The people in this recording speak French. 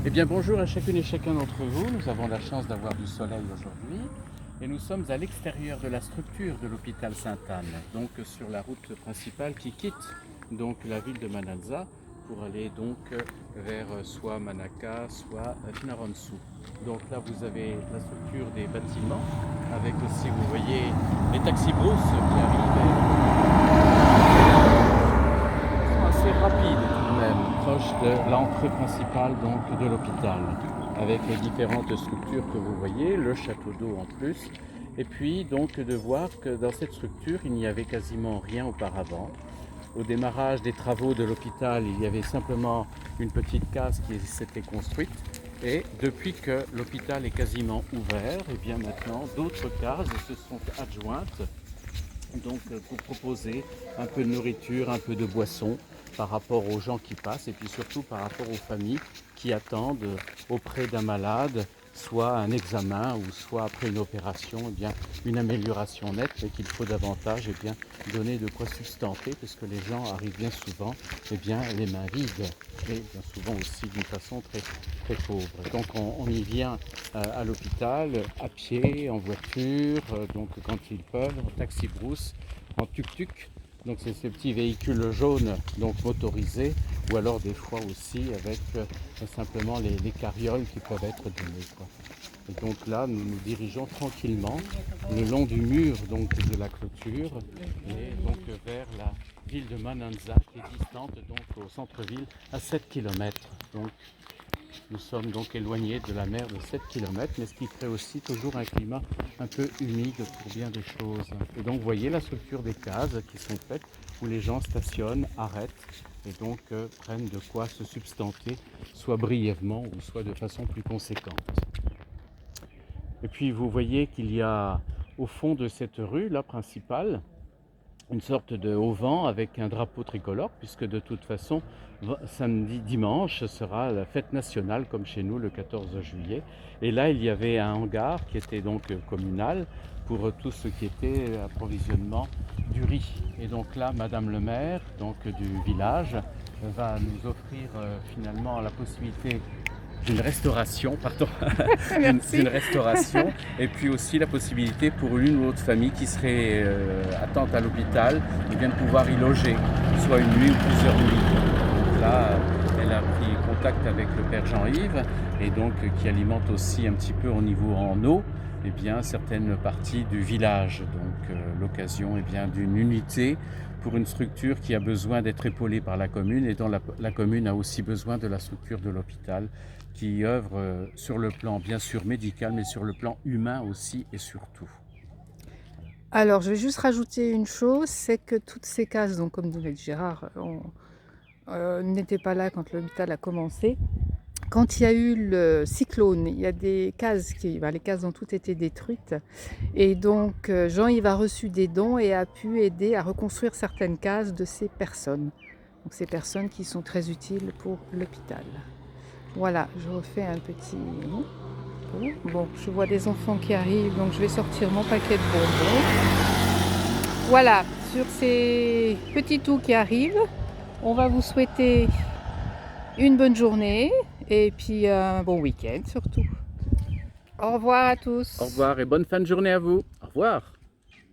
Eh bien bonjour à chacune et chacun d'entre vous, nous avons la chance d'avoir du soleil aujourd'hui et nous sommes à l'extérieur de la structure de l'hôpital Sainte-Anne, donc sur la route principale qui quitte donc la ville de Mananza pour aller donc vers soit Manaka, soit Finaronsu. Donc là vous avez la structure des bâtiments avec aussi vous voyez les taxis-brousses qui arrivent assez rapide tout de même, proche de l'entrée principale donc, de l'hôpital, avec les différentes structures que vous voyez, le château d'eau en plus, et puis donc de voir que dans cette structure il n'y avait quasiment rien auparavant. Au démarrage des travaux de l'hôpital, il y avait simplement une petite case qui s'était construite. Et depuis que l'hôpital est quasiment ouvert, et bien maintenant d'autres cases se sont adjointes donc pour proposer un peu de nourriture, un peu de boisson par rapport aux gens qui passent et puis surtout par rapport aux familles qui attendent auprès d'un malade soit un examen ou soit après une opération, eh bien, une amélioration nette, mais qu'il faut davantage donner de quoi sustenter, parce que les gens arrivent bien souvent les mains vides, et bien souvent aussi d'une façon très, très pauvre. Donc on y vient à l'hôpital, à pied, en voiture, donc quand ils peuvent, en taxi-brousse, en tuk-tuk. Donc c'est ces petits véhicules jaunes donc motorisés, ou alors des fois aussi avec simplement les carrioles qui peuvent être données, quoi. Et donc là nous nous dirigeons tranquillement le long du mur donc de la clôture et donc vers la ville de Mananza qui est distante donc au centre-ville à 7 km. Donc nous sommes donc éloignés de la mer de 7 km, mais ce qui crée aussi toujours un climat un peu humide pour bien des choses. Et donc vous voyez la structure des cases qui sont faites où les gens stationnent, arrêtent et donc prennent de quoi se substanter, soit brièvement ou soit de façon plus conséquente. Et puis vous voyez qu'il y a au fond de cette rue là principale une sorte de auvent avec un drapeau tricolore, puisque de toute façon, samedi, dimanche, ce sera la fête nationale, comme chez nous, le 14 juillet. Et là, il y avait un hangar qui était donc communal pour tout ce qui était approvisionnement du riz. Et donc là, Madame le maire donc, du village va nous offrir finalement la possibilité d'une restauration, pardon, d'une restauration, et puis aussi la possibilité pour une ou autre famille qui serait attente à l'hôpital, de pouvoir y loger, soit une nuit ou plusieurs nuits. Donc là, elle a pris contact avec le père Jean-Yves, et donc qui alimente aussi un petit peu au niveau en eau, certaines parties du village. Donc l'occasion d'une unité pour une structure qui a besoin d'être épaulée par la commune et dont la commune a aussi besoin de la structure de l'hôpital qui œuvre sur le plan bien sûr médical mais sur le plan humain aussi et surtout. Alors, je vais juste rajouter une chose, c'est que toutes ces cases, donc comme disait Gérard, n'étaient pas là quand l'hôpital a commencé. Quand il y a eu le cyclone, il y a des cases les cases ont toutes été détruites. Et donc, Jean-Yves a reçu des dons et a pu aider à reconstruire certaines cases de ces personnes. Donc, ces personnes qui sont très utiles pour l'hôpital. Voilà, je refais un petit. Bon, je vois des enfants qui arrivent, donc je vais sortir mon paquet de bonbons. Voilà, sur ces petits tours qui arrivent, on va vous souhaiter une bonne journée et puis un bon week-end surtout. Au revoir à Au tous. revoir et bonne fin de journée à vous. Au revoir.